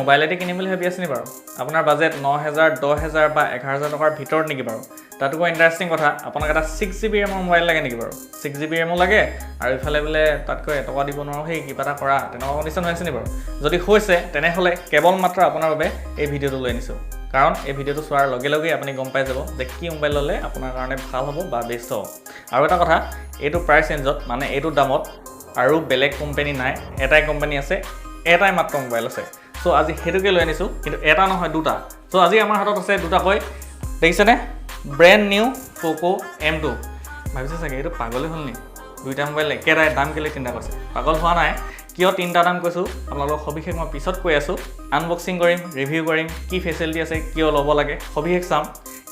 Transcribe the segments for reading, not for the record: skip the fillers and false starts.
mobile এটি কিনিম বুলি ভাবি আছে নি বাৰু আপোনাৰ বাজেট 9000 10000 বা 11000 টকাৰ ভিতৰত নেকি বাৰু তাতকৈ ইন্টাৰেষ্টিং কথা আপোনাক এটা 6GB RAM মোবাইল লাগে নেকি বাৰু 6GB RAM লাগে আৰু ইফালে বোলে তাতকৈ এটকা দিব নোৱাৰো হেই কিবা এটা কৰা তেনেকুৱা কণ্ডিশ্যন হৈছে নি বাৰু যদি হৈছে তেনেহলে কেৱল মাত্ৰ আপোনাৰ বাবে এই ভিডিঅটো লৈ আনিছো কাৰণ এই ভিডিঅটো চোৱাৰ লগে লগে আপুনি গম পাই যাব যে কি মোবাইল ললে আপোনাৰ কাৰণে ভাল হ'ব বা বেষ্ট হ'ব আৰু এটা কথা এইটো প্ৰাইস ৰেঞ্জত মানে এইটো দামত আৰু বেলেগ কোম্পানী নাই এটাই কোম্পানী আছে এটাই মাত্ৰ মোবাইল আছে সো আজি হেতুকে লৈ আনিছো কিন্তু এটা নহয় দুটা সো আজি আমাৰ হাতত আছে দুটা কই দেখিছেনে ব্র্যান্ড নিউ পোকো M2 ভাবিছে চাগে এইটো পাগলে হ'ল নি দুইটা মোবাইল একেটাই দাম কেলে চিন্তা কৰিছে পাগল হোৱা নাই কিয় তিনটা দাম কৈছো আপোনালোকক সবিশেষ মই পিছত কৈ আছো আনবক্সিং কৰিম ৰিভিউ কৰিম কি ফেসিলিটি আছে কিয় ল'ব লাগে সবিশেষ চাম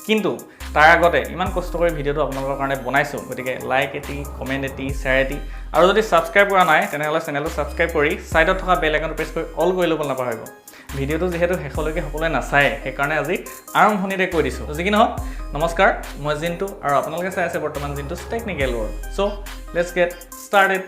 কিন্তু তাৰ আগতে ইমান কষ্ট কৰি ভিডিঅটো আপোনালোকৰ কাৰণে বনাইছো গতিকে লাইক এটি কমেন্ট এটি শেয়াৰ এটি আৰু যদি সাবস্ক্ৰাইব কৰা নাই তেনেহলে চেনেলটো সাবস্ক্ৰাইব কৰি সাইডত থকা বেল আইকনটো প্ৰেছ কৰি অল কৰি ল'ব নাপাহৰিব ভিডিঅটো যেহেতু শেষলৈকে সকলোৱে নাচায় সেইকাৰণে আজি আৰম্ভণিতে কৈ দিছো যি কি নহওক নমস্কাৰ মই জিন্তু আৰু আপোনালোকে চাই আছে বৰ্তমান জিন্তুছ technical world so let's get started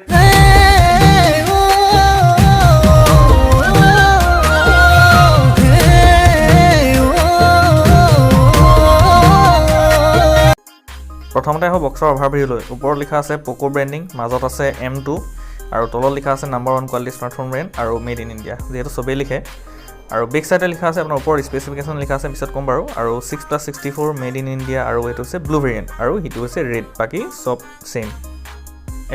প্ৰথমতে হ'ব বক্সৰ অভাৰভিউ লৈ ওপৰত লিখা আছে পোকো ব্ৰ্যান্ডিং মাজত আছে M2 আৰু তলত লিখা আছে নাম্বাৰ 1 কোৱালিটি স্মাৰ্টফোন ব্ৰ্যান্ড আৰু মেড ইন ইণ্ডিয়া যেহেতু সবেই লিখে আৰু বেক সাইডে লিখা আছে আপোনাৰ ওপৰ স্পেসিফিকেশন লিখা আছে পিছত কম বাৰু আৰু 6+64 মেড ইন ইণ্ডিয়া আৰু এটো আছে ব্লু ভেৰিয়েন্ট আৰু হিটো আছে ৰেড বাকি সব সেম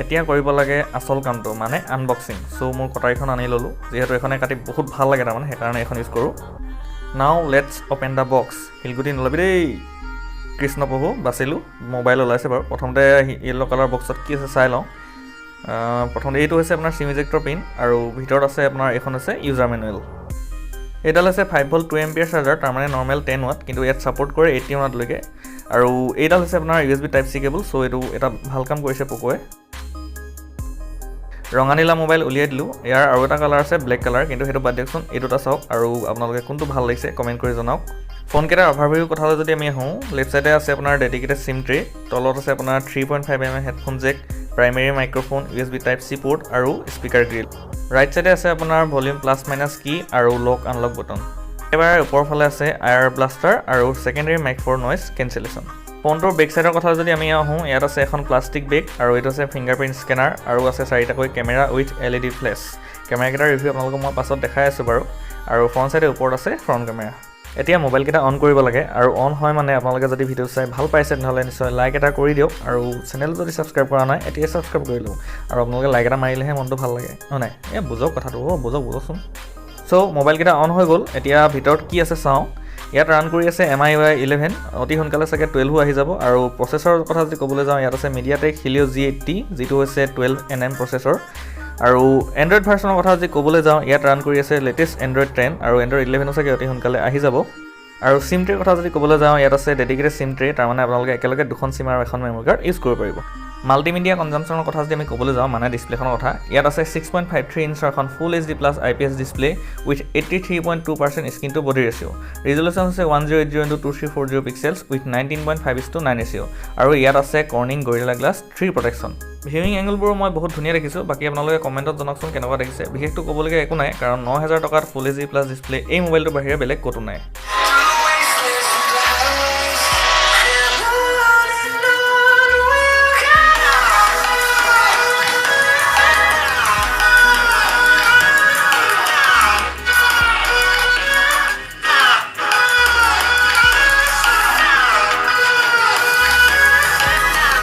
এতিয়া কৰিব লাগে আসল কামটো মানে আনবক্সিং সো মোৰ কটাৰীখন আনি ললো যেহেতু এখনে কাটি বহুত ভাল লাগে তাৰমানে সেইকাৰণে এখন ইউজ কৰো now let's open the box হিলগুটি নলবি দেই কৃষ্ণ প্ৰভু বাছিলো মোবাইল ওলাইছে বাৰু প্ৰথমতে ইয়েলো কালাৰ বক্সত কি আছে চাই লওঁ প্ৰথমতে এইটো হৈছে আপোনাৰ সিম ইজেক্টৰ পিন আৰু ভিতৰত আছে আপোনাৰ এখন আছে ইউজাৰ মেনুৱেল এডাল আছে 5V 2A চাৰ্জাৰ তাৰ মানে নৰ্মেল 10W কিন্তু ইয়াত সাপোৰ্ট কৰে 80W লৈকে আৰু এইডাল হৈছে আপোনাৰ USB type C cable so এটো এটা ভাল কাম কৰিছে পোকোৱে ৰঙানীলা মোবাইল উলিয়াই দিলো ইয়াৰ আৰু এটা কালাৰ আছে ব্ল্যাক কালাৰ কিন্তু হেতু বাদ দিয়কচোন এইটোটা চাওক আৰু আপোনালোকে কোনটো ভাল লাগিছে কমেন্ট কৰি জনাওক ফোন কেটাৰ অভাৰভিউ কথালৈ যদি আমি আহোঁ লেফট সাইডে আছে আপোনাৰ ডেডিকেটেড সিম ট্ৰে তলত আছে আপোনাৰ 3.5mm headphone jack primary microphone USB type C port আৰু স্পিকাৰ গ্ৰিল ৰাইট সাইডে আছে আপোনাৰ ভলিউম প্লাস মাইনাস কি আৰু লক আনলক বটন এবাৰ ওপৰ ফালে আছে আয়াৰ ব্লাষ্টাৰ আৰু সেকেন্ডাৰী মাইক ফৰ নয়েজ কেনসেলেশন ফোনটোৰ বেক সাইডৰ কথা যদি আমি আহোঁ ইয়াত আছে এখন প্লাষ্টিক বেগ আৰু এইটো আছে ফিংগাৰপ্ৰিন্ট স্কেনাৰ আৰু আছে চাৰিটাকৈ camera with LED flash camera cater review আপোনালোকক মই পাছত দেখাই আছো বাৰু আৰু ফ্ৰণ্ট সাইডে ওপৰত আছে ফ্ৰণ্ট কেমেৰা এতিয়া মোবাইল কেটা অন কৰিব লাগে আৰু অন হয় মানে আপোনালোকে যদি ভিডিও চাই ভাল পাইছে নহলে নিশ্চয় লাইক এটা কৰি দিওক আৰু চেনেল যদি সাবস্ক্ৰাইব কৰা নাই এতিয়া সাবস্ক্ৰাইব কৰি লওক আৰু আপোনালোকে লাইক এটা মাৰিলেহে মনটো ভাল লাগে নাই এ বুজক কথাটো বুজকচোন সো মোবাইল কেটা অন হৈ গ'ল এতিয়া ভিতৰত কি আছে চাওঁ ইয়াত ৰান কৰি আছে MIUI 11 অতি সোনকালে চাগে 12 আহি যাব আৰু প্ৰসেছৰৰ কথা যদি ক'বলৈ যাওঁ ইয়াত আছে MediaTek Helio G80 যিটো হৈছে 12nm প্ৰসেছৰ আৰু এন্ড্ৰইড ভাৰ্চনৰ কথা যদি ক'বলৈ যাওঁ ইয়াত ৰান কৰি আছে লেটেষ্ট এন্ড্ৰইড 10 আৰু এন্ড্ৰইড 11 চাগে অতি সোনকালে আহি যাব আৰু সিম ট্ৰে কথা যদি ক'বলৈ যাওঁ ইয়াত আছে ডেডিকেটেড সিম ট্ৰে তাৰ মানে আপোনালোকে একেলগে দুখন সিম আৰু এখন মেমৰি কাৰ্ড ইউজ কৰিব পাৰিব মাল্টিমিডিয়া কনজাম্পচনৰ কথা যদি আমি ক'বলৈ যাওঁ মানে ডিসপ্লেখনৰ কথা ইয়াত আছে 6.53 ইঞ্চৰ এখন full HD+ IPS display with 83.2% screen to body ratio resolution আছে 1080x2340 পিক্সেলছ উইথ 19.5:9 ৰেচিও আৰু ইয়াত আছে Corning Gorilla glass 3 protection viewing এংগলবোৰ মই বহুত ধুনীয়া দেখিছো বাকি আপোনালোকে কমেন্টত জনাওকচোন কেনেকুৱা দেখিছে বিশেষটো ক'বলগীয়া একো নাই কাৰণ 9000 টকাত ফুল HD+ ডিসপ্লে এই মোবাইলটো বাহিৰে বেলেগ ক'তো নাই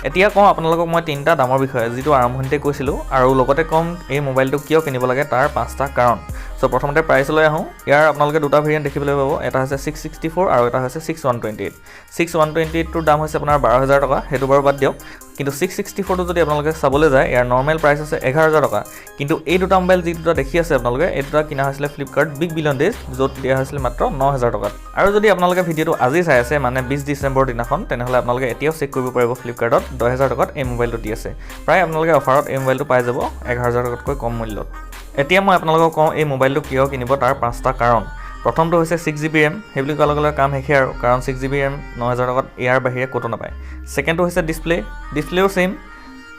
এতিয়া কম আপোনালোকক মই তিনটা দামৰ বিষয়ে যেটো আৰম্ভণিতে কৈছিলো আৰু লগতে কম এই মোবাইলটো কিয় কিনিব লাগে তাৰ পাঁচটা কাৰণ সো প্ৰথমতে প্ৰাইস লৈ আহোঁ ইয়াৰ আপোনালোকে দুটা ভেৰিয়েন্ট দেখিবলৈ পাব এটা হৈছে 664 আৰু এটা হৈছে 6128 6128 টোৰ দাম হৈছে আপোনাৰ 12000 টকা হেতু বাৰু বাদ দিয়ক কিন্তু 664 টো যদি আপোনালোকে চাবলৈ যায় ইয়াৰ নৰ্মেল প্ৰাইস আছে 11000 টকা কিন্তু এই দুটা মোবাইল যি দুটা দেখি আছে আপোনালোকে এই দুটা কিনা হৈছিল ফ্লিপকাৰ্ট বিগ বিলিয়ন ডেজ য'ত দিয়া হৈছিল মাত্ৰ 9000 টকাত আৰু যদি আপোনালোকে ভিডিওটো আজি চাই আছে মানে 20 ডিসেম্বৰ দিনাখন তেনেহলে আপোনালোকে এতিয়াও চেক কৰিব পাৰিব ফ্লিপকাৰ্টত 10000 টকাত এই মোবাইলটো দি আছে প্ৰায় আপোনালোকে অফাৰত এই মোবাইলটো পাই যাব 11000 টকাতকৈ কম মূল্যত এতিয়া মই আপোনালোকক কওঁ এই মোবাইলটো কিয় কিনিব তাৰ পাঁচটা কাৰণ প্ৰথমটো হৈছে 6GB RAM হেবলি কলগলৰ কাম হেখে আৰু কাৰণ 6GB RAM 9000 টকাত ইয়াৰ বাহিৰে ক'তো নাপায় সেকেন্ডটো হৈছে ডিসপ্লেও same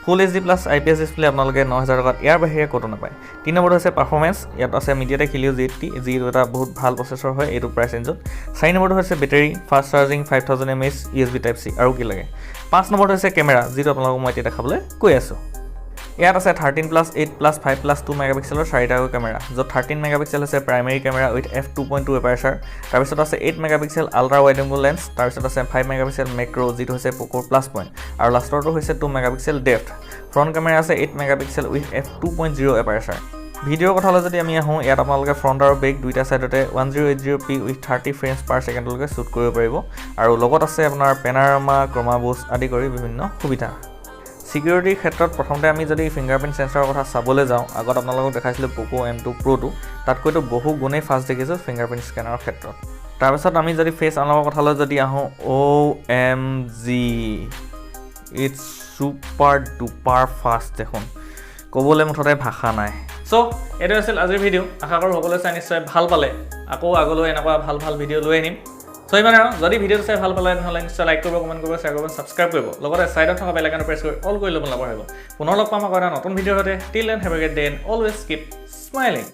full HD plus IPS display আপোনালোকে 9000 টকাত ইয়াৰ বাহিৰে ক'তো নাপায় 3 নম্বৰটো হৈছে পাৰফৰ্মেঞ্চ ইয়াত আছে MediaTek Helio G80 যিটো এটা বহুত ভাল প্ৰচেছৰ হয় এইটো প্ৰাইচ ৰেঞ্জত 4 নম্বৰটো হৈছে battery fast charging 5000 mAh USB Type C আৰু কি লাগে 5 নম্বৰটো হৈছে কেমেৰা যিটো আপোনালোকক মই এতিয়া দেখাবলৈ কৈ আছোঁ ইয়াত আছে 13+8+5+2 মেগাপিক্সেলৰ চাৰিটাকৈ কেমেৰা য'ত 13 মেগাপিক্সেল হৈছে প্ৰাইমেৰী কেমেৰা উইথ f2.2 এপাৰচাৰ তাৰপিছত আছে 8 megapixel ultra wide angle lens তাৰপিছত আছে 5 মেগাপিক্সেল মেক্ৰো যিটো হৈছে পোকোৰ প্লাছ পইণ্ট আৰু লাষ্টৰটো হৈছে 2 মেগাপিক্সেল ডেপ্থ ফ্ৰণ্ট কেমেৰা আছে 8 মেগাপিক্সেল উইথ f2.0 এপাৰচাৰ ভিডিঅ'ৰ কথালৈ যদি আমি আহোঁ ইয়াত আপোনালোকে ফ্ৰণ্ট আৰু বেক দুইটা চাইডতে 1080p উইথ 30 ফ্ৰেমছ পাৰ ছেকেণ্ডলৈকে শ্বুট কৰিব পাৰিব আৰু লগত আছে আপোনাৰ পেনাৰামা ক্ৰমা বুষ্ট আদি কৰি বিভিন্ন সুবিধা সিকিউৰিটিৰ ক্ষেত্ৰত প্ৰথমতে আমি যদি ফিংগাৰপ্ৰিণ্ট সেন্সৰৰ কথা চাবলৈ যাওঁ আগত আপোনালোকক দেখাইছিলোঁ Poco M2 Pro তাতকৈতো বহু গুণেই ফাষ্ট দেখিছোঁ ফিংগাৰপ্ৰিণ্ট স্কেনাৰৰ ক্ষেত্ৰত তাৰপিছত আমি যদি ফেচ আনলকৰ কথালৈ যদি আহোঁ OMG it's super duper fast দেখোন ক'বলৈ মুঠতে ভাষা নাই সো এইটো আছিল আজিৰ ভিডিঅ' আশা কৰোঁ সকলোৱে চাই নিশ্চয় ভাল পালে আকৌ আগলৈ এনেকুৱা ভাল ভিডিঅ' লৈ আনিম সো ইমান আৰু যদি ভিডিঅ'টো চাই ভাল পালে তেনেহ'লে নিশ্চয় লাইক কৰিব কমেণ্ট কৰিব শ্বেয়াৰ কৰিব ছাবস্ক্ৰাইব কৰিব লগতে ছাইডত থকা বেল আইকনটো প্ৰেছ কৰি অল কৰি ল'ব লাগিব পুনৰ লগ পাম আকৌ এটা নতুন ভিডিঅ'ৰ সৈতে till then have a great day and always keep smiling